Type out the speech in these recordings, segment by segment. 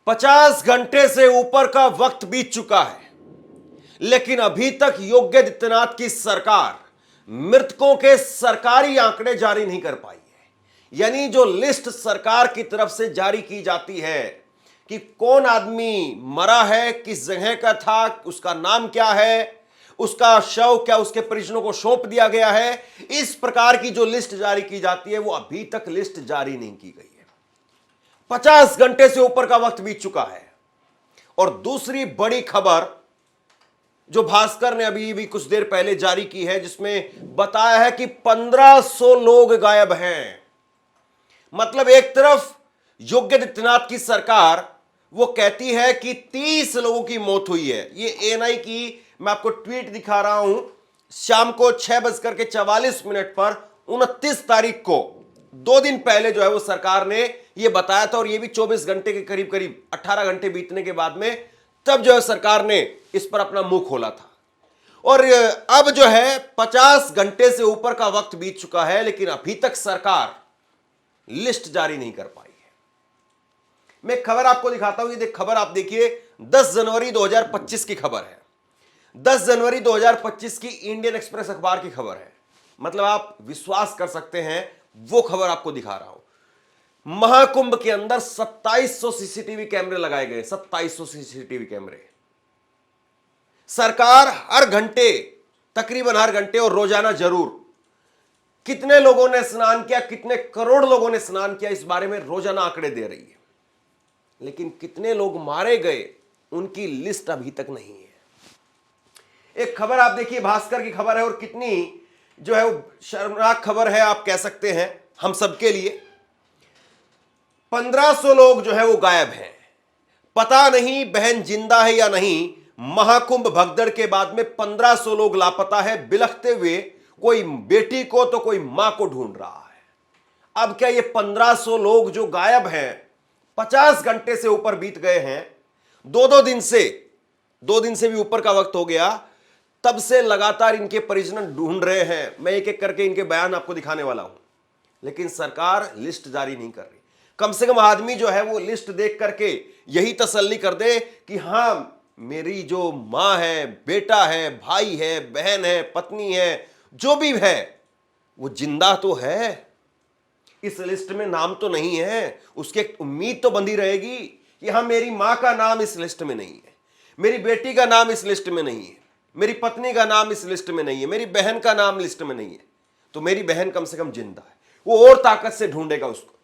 50 घंटे से ऊपर का वक्त बीत चुका है, लेकिन अभी तक योगी आदित्यनाथ की सरकार मृतकों के सरकारी आंकड़े जारी नहीं कर पाई है। यानी जो लिस्ट सरकार की तरफ से जारी की जाती है कि कौन आदमी मरा है, किस जगह का था, उसका नाम क्या है, उसका शव क्या उसके परिजनों को सौंप दिया गया है, इस प्रकार की जो लिस्ट जारी की जाती है वो अभी तक लिस्ट जारी नहीं की गई है। 50 घंटे से ऊपर का वक्त बीत चुका है। और दूसरी बड़ी खबर जो भास्कर ने अभी भी कुछ देर पहले जारी की है, जिसमें बताया है कि 1500 लोग गायब हैं। मतलब एक तरफ योगी आदित्यनाथ की सरकार वो कहती है कि 30 लोगों की मौत हुई है। ये एएनआई की मैं आपको ट्वीट दिखा रहा हूं, शाम को 6:44 पर 29 तारीख को, 2 दिन पहले जो है वो सरकार ने ये बताया था। और ये भी 24 घंटे के करीब करीब 18 घंटे बीतने के बाद में तब जो है सरकार ने इस पर अपना मुंह खोला था। और अब जो है 50 घंटे से ऊपर का वक्त बीत चुका है, लेकिन अभी तक सरकार लिस्ट जारी नहीं कर पाई है। मैं खबर आपको दिखाता हूं। ये खबर आप देखिए, 10 जनवरी 2025 की खबर है। 10 जनवरी 2025 की इंडियन एक्सप्रेस अखबार की खबर है। मतलब आप विश्वास कर सकते हैं, वो खबर आपको दिखा रहा हूं। महाकुंभ के अंदर 2700 सीसीटीवी कैमरे लगाए गए। 2700 सीसीटीवी कैमरे। सरकार हर घंटे, तकरीबन हर घंटे और रोजाना जरूर, कितने लोगों ने स्नान किया, कितने करोड़ लोगों ने स्नान किया, इस बारे में रोजाना आंकड़े दे रही है। लेकिन कितने लोग मारे गए, उनकी लिस्ट अभी तक नहीं है। एक खबर आप देखिए, भास्कर की खबर है, और कितनी जो है वो शर्मनाक खबर है आप कह सकते हैं हम सबके लिए। 1500 लोग जो है वो गायब हैं। पता नहीं बहन जिंदा है या नहीं। महाकुंभ भगदड़ के बाद में 1500 लोग लापता है, बिलखते हुए। कोई बेटी को तो कोई मां को ढूंढ रहा है। अब क्या ये 1500 लोग जो गायब हैं, 50 घंटे से ऊपर बीत गए हैं, 2 दिन से भी ऊपर का वक्त हो गया, तब से लगातार इनके परिजन ढूंढ रहे हैं। मैं एक एक करके इनके बयान आपको दिखाने वाला हूं, लेकिन सरकार लिस्ट जारी नहीं कर रही। कम से कम आदमी जो है वो लिस्ट देख करके यही तसल्ली कर दे कि हां, मेरी जो मां है, बेटा है, भाई है, बहन है, पत्नी है, जो भी है, वो जिंदा तो है, इस लिस्ट में नाम तो नहीं है। उसकी एक उम्मीद तो बंधी रहेगी कि हाँ, मेरी मां का नाम इस लिस्ट में नहीं है, मेरी बेटी का नाम इस लिस्ट में नहीं है, मेरी पत्नी का नाम इस लिस्ट में नहीं है, मेरी बहन का नाम लिस्ट में नहीं है, तो मेरी बहन कम से कम जिंदा है। वो और ताकत से ढूंढेगा उसको।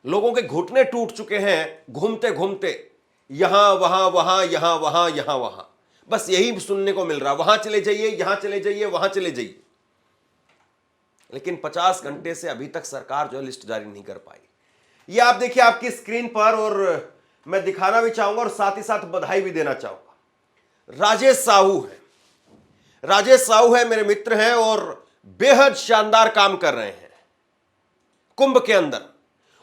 लोगों के घुटने टूट चुके हैं घूमते घूमते, यहां वहां वहां, यहां वहां, यहां वहां, बस यही सुनने को मिल रहा। वहां चले जाइए, यहां चले जाइए, वहां चले जाइए। लेकिन 50 घंटे से अभी तक सरकार जो है लिस्ट जारी नहीं कर पाई। ये आप देखिए आपकी स्क्रीन पर, और मैं दिखाना भी चाहूंगा और साथ ही साथ बधाई भी देना चाहूंगा। राजेश साहू है। राजेश साहू है, मेरे मित्र हैं और बेहद शानदार काम कर रहे हैं कुंभ के अंदर।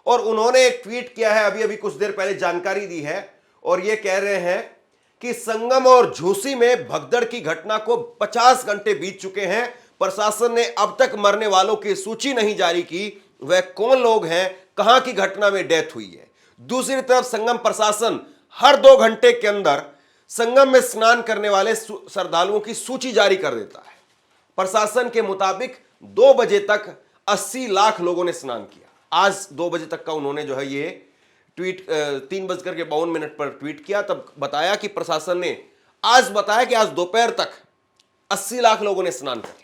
और उन्होंने एक ट्वीट किया है, अभी अभी कुछ देर पहले जानकारी दी है, और ये कह रहे हैं कि संगम और झूसी में भगदड़ की घटना को 50 घंटे बीत चुके हैं। प्रशासन ने अब तक मरने वालों की सूची नहीं जारी की। वह कौन लोग हैं, कहां की घटना में डेथ हुई है। दूसरी तरफ संगम प्रशासन हर 2 घंटे के अंदर संगम में स्नान करने वाले श्रद्धालुओं की सूची जारी कर देता है। प्रशासन के मुताबिक 2 बजे तक 80 लाख लोगों ने स्नान किया। आज 2 बजे तक का उन्होंने जो है ये ट्वीट 3:52 पर ट्वीट किया। तब बताया कि प्रशासन ने आज बताया कि आज दोपहर तक 80 लाख लोगों ने स्नान कर लिया।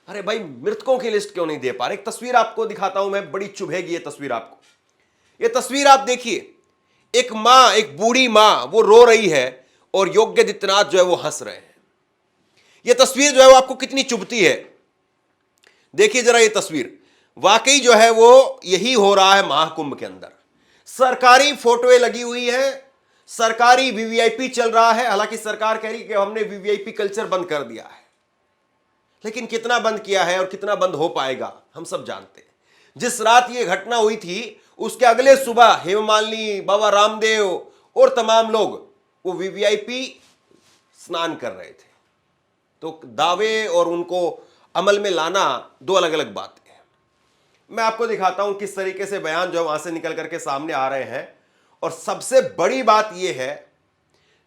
अरे भाई, मृतकों की लिस्ट क्यों नहीं दे पा रहे? एक तस्वीर आपको दिखाता हूं मैं, बड़ी चुभेगी ये तस्वीर आपको। ये तस्वीर आप देखिए, एक मां, एक बूढ़ी मां, वो रो रही है और योगी आदित्यनाथ जो है वो हंस रहे हैं। ये तस्वीर जो है वो आपको कितनी चुभती है, देखिए जरा ये तस्वीर। वाकई जो है वो यही हो रहा है महाकुंभ के अंदर। सरकारी फोटोएं लगी हुई है, सरकारी वीवीआईपी चल रहा है। हालांकि सरकार कह रही है कि हमने वीवीआईपी कल्चर बंद कर दिया है, लेकिन कितना बंद किया है और कितना बंद हो पाएगा हम सब जानते हैं। जिस रात ये घटना हुई थी, उसके अगले सुबह हेमा मालिनी, बाबा रामदेव और तमाम लोग वो वीवीआईपी स्नान कर रहे थे। तो दावे और उनको अमल में लाना 2 अलग अलग बातें हैं। मैं आपको दिखाता हूं किस तरीके से बयान जो वहां से निकल करके सामने आ रहे हैं। और सबसे बड़ी बात यह है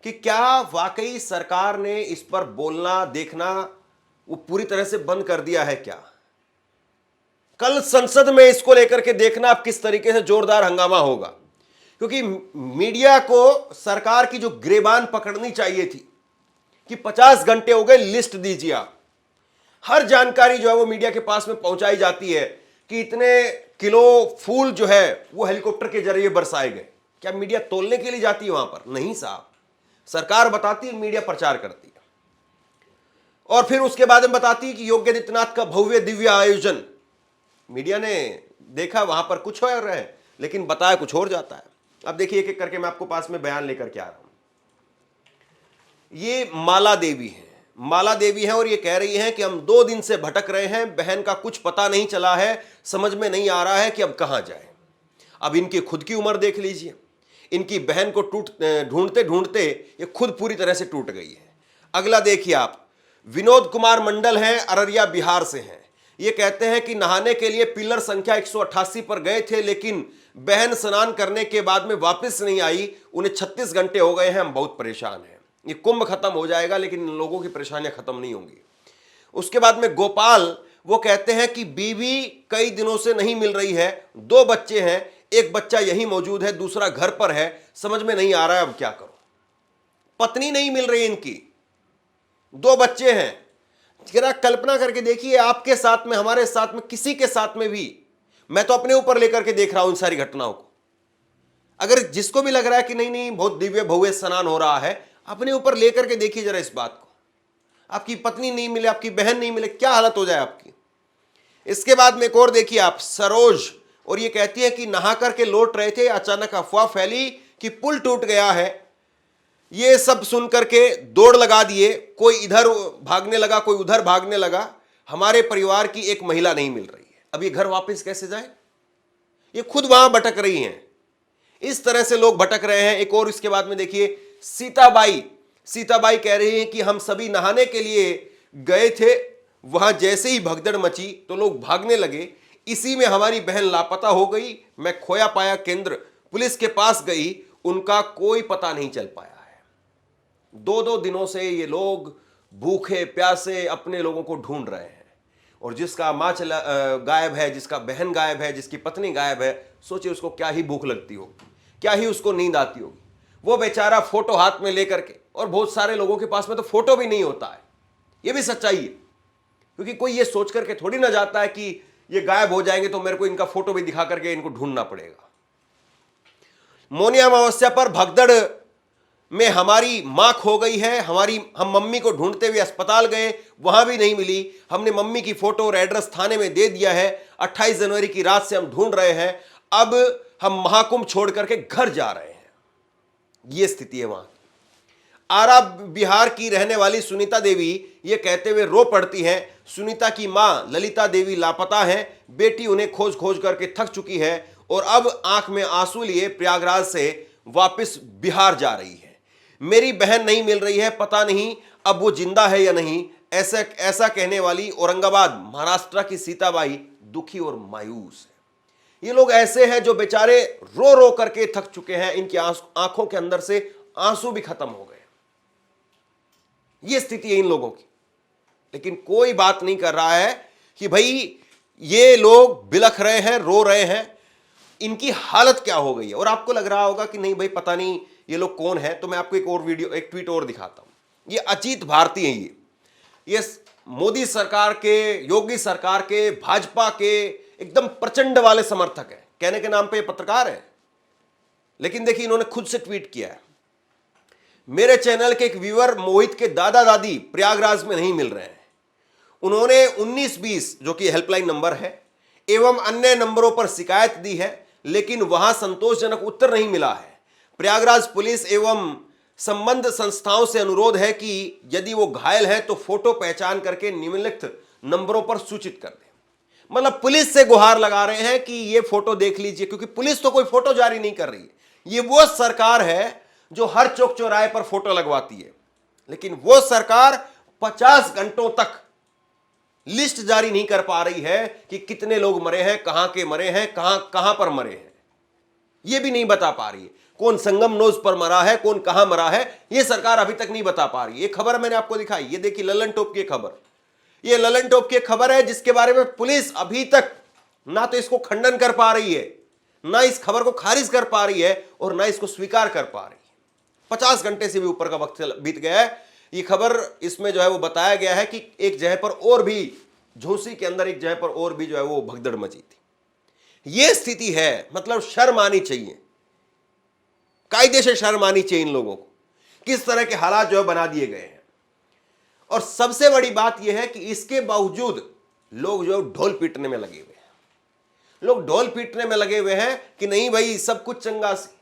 कि क्या वाकई सरकार ने इस पर बोलना देखना वो पूरी तरह से बंद कर दिया है क्या? कल संसद में इसको लेकर के देखना आप किस तरीके से जोरदार हंगामा होगा, क्योंकि मीडिया को सरकार की जो गिरबान पकड़नी चाहिए थी कि 50 घंटे हो गए, लिस्ट दीजिए आप। हर जानकारी जो है वो मीडिया के पास में पहुंचाई जाती है कि इतने किलो फूल जो है वो हेलीकॉप्टर के जरिए बरसाए गए। क्या मीडिया तोलने के लिए जाती है वहां पर? नहीं साहब, सरकार बताती है, मीडिया प्रचार करती है और फिर उसके बाद में बताती है कि योगी आदित्यनाथ का भव्य दिव्य आयोजन। मीडिया ने देखा वहां पर कुछ हो रहा है लेकिन बताया कुछ और जाता है। अब देखिए एक एक करके मैं आपको पास में बयान लेकर के आ रहा हूं। ये माला देवी है, माला देवी है और ये कह रही हैं कि हम 2 दिन से भटक रहे हैं, बहन का कुछ पता नहीं चला है, समझ में नहीं आ रहा है कि अब कहां जाए। अब इनकी खुद की उम्र देख लीजिए, इनकी बहन को ढूंढते ढूंढते ये खुद पूरी तरह से टूट गई है। अगला देखिए आप, विनोद कुमार मंडल हैं, अररिया बिहार से हैं। ये कहते हैं कि नहाने के लिए पिलर संख्या 188 पर गए थे लेकिन बहन स्नान करने के बाद में वापस नहीं आई। उन्हें 36 घंटे हो गए हैं, हम बहुत परेशान हैं। ये कुंभ खत्म हो जाएगा लेकिन इन लोगों की परेशानियां खत्म नहीं होंगी। उसके बाद में गोपाल, वो कहते हैं कि बीवी कई दिनों से नहीं मिल रही है, 2 बच्चे हैं, एक बच्चा यहीं मौजूद है, दूसरा घर पर है, समझ में नहीं आ रहा है अब क्या करो। पत्नी नहीं मिल रही इनकी, 2 बच्चे हैं। जरा कल्पना करके देखिए, आपके साथ में, हमारे साथ में, किसी के साथ में भी, मैं तो अपने ऊपर लेकर के देख रहा हूं इन सारी घटनाओं को। अगर जिसको भी लग रहा है कि नहीं नहीं बहुत दिव्य भव्य स्नान हो रहा है, अपने ऊपर लेकर के देखिए जरा इस बात को। आपकी पत्नी नहीं मिले, आपकी बहन नहीं मिले, क्या हालत हो जाए आपकी। इसके बाद में एक और देखिए आप, सरोज, और ये कहती है कि नहा करके लौट रहे थे, अचानक अफवाह फैली कि पुल टूट गया है। ये सब सुन करके दौड़ लगा दिए, कोई इधर भागने लगा, कोई उधर भागने लगा। हमारे परिवार की एक महिला नहीं मिल रही है, अब ये घर वापस कैसे जाए? ये खुद वहां भटक रही हैं। इस तरह से लोग भटक रहे हैं। एक और इसके बाद में देखिए, सीताबाई, सीताबाई कह रही हैं कि हम सभी नहाने के लिए गए थे, वहां जैसे ही भगदड़ मची तो लोग भागने लगे, इसी में हमारी बहन लापता हो गई। मैं खोया पाया केंद्र पुलिस के पास गई, उनका कोई पता नहीं चल पाया है। 2-2 दिनों से ये लोग भूखे प्यासे अपने लोगों को ढूंढ रहे हैं। और जिसका माँ गायब है, जिसका बहन गायब है, जिसकी पत्नी गायब है, सोचिए उसको क्या ही भूख लगती होगी, क्या ही उसको नींद आती होगी। वो बेचारा फोटो हाथ में लेकर के, और बहुत सारे लोगों के पास में तो फोटो भी नहीं होता है, ये भी सच्चाई है। क्योंकि कोई ये सोच करके थोड़ी ना जाता है कि ये गायब हो जाएंगे तो मेरे को इनका फोटो भी दिखा करके इनको ढूंढना पड़ेगा। मौनी अमावस्या पर भगदड़ में हमारी मां खो गई है, हम मम्मी को ढूंढते हुए अस्पताल गए, वहां भी नहीं मिली। हमने मम्मी की फोटो और एड्रेस थाने में दे दिया है। 28 जनवरी की रात से हम ढूंढ रहे हैं, अब हम महाकुंभ छोड़ करके घर जा रहे हैं। ये स्थिति है वहां। आरा बिहार की रहने वाली सुनीता देवी ये कहते हुए रो पड़ती हैं, सुनीता की मां ललिता देवी लापता हैं, बेटी उन्हें खोज खोज करके थक चुकी है और अब आंख में आंसू लिए प्रयागराज से वापस बिहार जा रही है। मेरी बहन नहीं मिल रही है, पता नहीं अब वो जिंदा है या नहीं। ऐसा कहने वाली औरंगाबाद महाराष्ट्र की सीताबाई दुखी और मायूस है। ये लोग ऐसे हैं जो बेचारे रो रो करके थक चुके हैं, इनकी आंखों के अंदर से आंसू भी खत्म हो गए। ये स्थिति है इन लोगों की, लेकिन कोई बात नहीं कर रहा है कि भाई ये लोग बिलख रहे हैं, रो रहे हैं, इनकी हालत क्या हो गई है। और आपको लग रहा होगा कि नहीं भाई पता नहीं ये लोग कौन है, तो मैं आपको एक ट्वीट और दिखाता हूं। ये अजीत भारती हैं, ये मोदी सरकार के, योगी सरकार के, भाजपा के एकदम प्रचंड वाले समर्थक हैं। कहने के नाम पे ये पत्रकार है, लेकिन देखिए इन्होंने खुद से ट्वीट किया है, मेरे चैनल के एक व्यूअर मोहित के दादा दादी प्रयागराज में नहीं मिल रहे हैं। उन्होंने 1920 जो कि हेल्पलाइन नंबर है एवं अन्य नंबरों पर शिकायत दी है, लेकिन वहां संतोषजनक उत्तर नहीं मिला है। प्रयागराज पुलिस एवं संबंध संस्थाओं से अनुरोध है कि यदि वो घायल है तो फोटो पहचान करके निम्नलिखित नंबरों पर सूचित कर दें। मतलब पुलिस से गुहार लगा रहे हैं कि ये फोटो देख लीजिए, क्योंकि पुलिस तो कोई फोटो जारी नहीं कर रही है। ये वो सरकार है जो हर चौक चौराहे पर फोटो लगवाती है, लेकिन वो सरकार 50 घंटों तक लिस्ट जारी नहीं कर पा रही है कि कितने लोग मरे हैं, कहां के मरे हैं, कहां पर मरे हैं, यह भी नहीं बता पा रही है। कौन संगम नोज पर मरा है, कौन कहां मरा है, यह सरकार अभी तक नहीं बता पा रही है। यह खबर मैंने आपको दिखाई, ये देखिए ललन टॉप की खबर, यह ललन टॉप की खबर है जिसके बारे में पुलिस अभी तक ना तो इसको खंडन कर पा रही है, ना इस खबर को खारिज कर पा रही है और ना इसको स्वीकार कर पा रही है। 50 घंटे से भी ऊपर का वक्त बीत गया है। ये खबर इसमें जो है वो बताया गया है कि एक जगह पर और भी, झोसी के अंदर एक जगह पर और भी जो है वो भगदड़ मची थी। ये स्थिति है, मतलब शर्म आनी चाहिए, कायदे से शर्म आनी चाहिए इन लोगों को, किस तरह के हालात जो है बना दिए गए हैं। और सबसे बड़ी बात यह है कि इसके बावजूद लोग जो है ढोल पीटने में लगे हुए हैं, लोग ढोल पीटने में लगे हुए हैं कि नहीं भाई सब कुछ चंगा सी।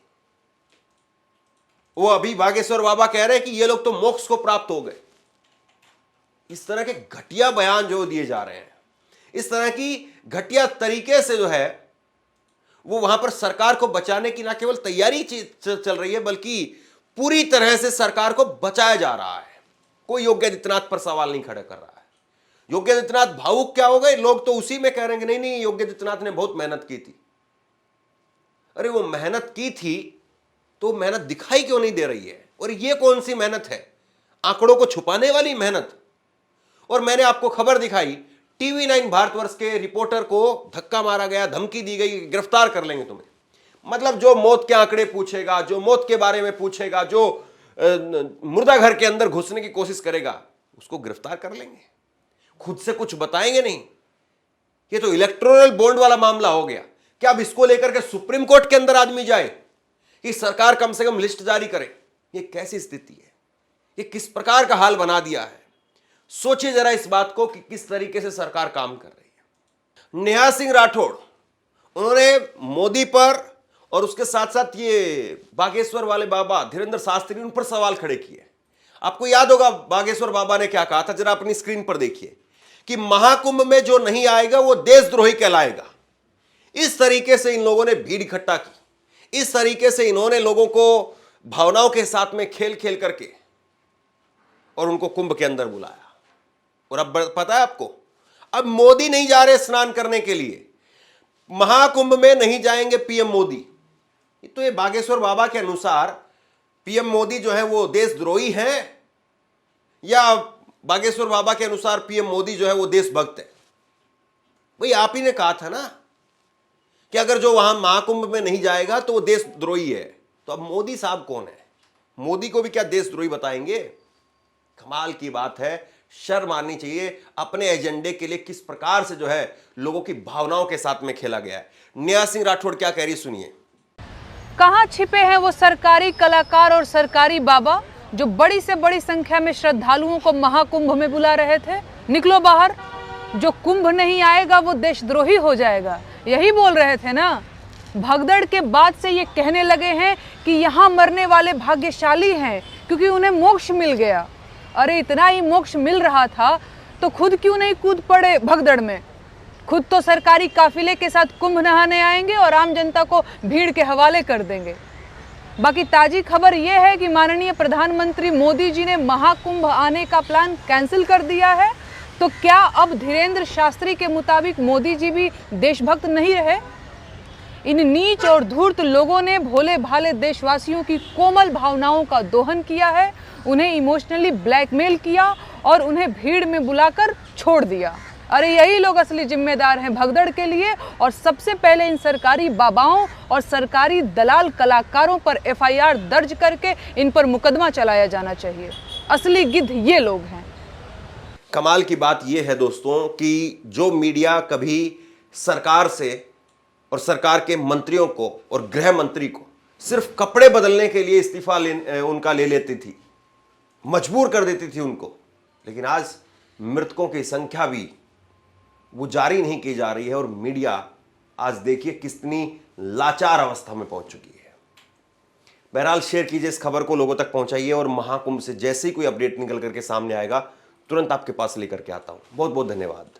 वो अभी बागेश्वर बाबा कह रहे हैं कि ये लोग तो मोक्ष को प्राप्त हो गए। इस तरह के घटिया बयान जो दिए जा रहे हैं, इस तरह की घटिया तरीके से जो है वो वहां पर सरकार को बचाने की ना केवल तैयारी चल रही है, बल्कि पूरी तरह से सरकार को बचाया जा रहा है। कोई योगी आदित्यनाथ पर सवाल नहीं खड़ा कर रहा है। योगी आदित्यनाथ भावुक क्या हो गए, लोग तो उसी में कह रहे हैं नहीं योगी आदित्यनाथ ने बहुत मेहनत की थी। अरे वो मेहनत की थी तो मेहनत दिखाई क्यों नहीं दे रही है? और ये कौन सी मेहनत है? आंकड़ों को छुपाने वाली मेहनत। और मैंने आपको खबर दिखाई, टीवी 9 भारतवर्ष के रिपोर्टर को धक्का मारा गया, धमकी दी गई, गिरफ्तार कर लेंगे तुम्हें। मतलब जो मौत के आंकड़े पूछेगा, जो मौत के बारे में पूछेगा, जो मुर्दा घर के अंदर घुसने की कोशिश करेगा, उसको गिरफ्तार कर लेंगे। खुद से कुछ बताएंगे नहीं। ये तो इलेक्टोरल बॉन्ड वाला मामला हो गया। क्या अब इसको लेकर के सुप्रीम कोर्ट के अंदर आदमी जाए कि सरकार कम से कम लिस्ट जारी करे? ये कैसी स्थिति है? ये किस प्रकार का हाल बना दिया है? सोचिए जरा इस बात को कि किस तरीके से सरकार काम कर रही है। नेहा सिंह राठौड़, उन्होंने मोदी पर और उसके साथ साथ ये बागेश्वर वाले बाबा धीरेन्द्र शास्त्री, उन पर सवाल खड़े किए। आपको याद होगा बागेश्वर बाबा ने क्या कहा था, जरा अपनी स्क्रीन पर देखिए कि महाकुंभ में जो नहीं आएगा वो देशद्रोही कहलाएगा। इस तरीके से इन लोगों ने भीड़ इकट्ठा की, इस तरीके से इन्होंने लोगों को भावनाओं के साथ में खेल खेल करके और उनको कुंभ के अंदर बुलाया। और अब पता है आपको, अब मोदी नहीं जा रहे स्नान करने के लिए, महाकुंभ में नहीं जाएंगे पीएम मोदी। तो ये बागेश्वर बाबा के अनुसार पीएम मोदी जो है वो देशद्रोही हैं, या बागेश्वर बाबा के अनुसार पीएम मोदी जो है वो देशभक्त है? भाई आप ही ने कहा था ना कि अगर जो वहां महाकुंभ में नहीं जाएगा तो वो देशद्रोही है। तो अब मोदी साहब कौन है? मोदी को भी क्या देशद्रोही बताएंगे? कमाल की बात है। शर्म आनी चाहिए। अपने एजेंडे के लिए किस प्रकार से जो है लोगों की भावनाओं के साथ में खेला गया है। नेहा सिंह राठौड़ क्या कह रही, सुनिए। कहां छिपे हैं वो सरकारी कलाकार और सरकारी बाबा जो बड़ी से बड़ी संख्या में श्रद्धालुओं को महाकुंभ में बुला रहे थे? निकलो बाहर, जो कुंभ नहीं आएगा वो देशद्रोही हो जाएगा, यही बोल रहे थे ना। भगदड़ के बाद से ये कहने लगे हैं कि यहाँ मरने वाले भाग्यशाली हैं क्योंकि उन्हें मोक्ष मिल गया। अरे इतना ही मोक्ष मिल रहा था तो खुद क्यों नहीं कूद पड़े भगदड़ में? खुद तो सरकारी काफिले के साथ कुंभ नहाने आएंगे और आम जनता को भीड़ के हवाले कर देंगे। बाकी ताजी खबर यह है कि माननीय प्रधानमंत्री मोदी जी ने महाकुंभ आने का प्लान कैंसिल कर दिया है। तो क्या अब धीरेन्द्र शास्त्री के मुताबिक मोदी जी भी देशभक्त नहीं रहे? इन नीच और धूर्त लोगों ने भोले भाले देशवासियों की कोमल भावनाओं का दोहन किया है, उन्हें इमोशनली ब्लैकमेल किया और उन्हें भीड़ में बुलाकर छोड़ दिया। अरे यही लोग असली जिम्मेदार हैं भगदड़ के लिए। और सबसे पहले इन सरकारी बाबाओं और सरकारी दलाल कलाकारों पर एफआईआर दर्ज करके इन पर मुकदमा चलाया जाना चाहिए। असली गिद्ध ये लोग हैं। कमाल की बात यह है दोस्तों कि जो मीडिया कभी सरकार से और सरकार के मंत्रियों को और गृह मंत्री को सिर्फ कपड़े बदलने के लिए इस्तीफा उनका ले लेती थी, मजबूर कर देती थी उनको, लेकिन आज मृतकों की संख्या भी वो जारी नहीं की जा रही है। और मीडिया आज देखिए कितनी लाचार अवस्था में पहुंच चुकी है। बहरहाल शेयर कीजिए इस खबर को, लोगों तक पहुंचाइए। और महाकुंभ से जैसे ही कोई अपडेट निकल करके सामने आएगा तुरंत आपके पास लेकर के आता हूं। बहुत बहुत धन्यवाद।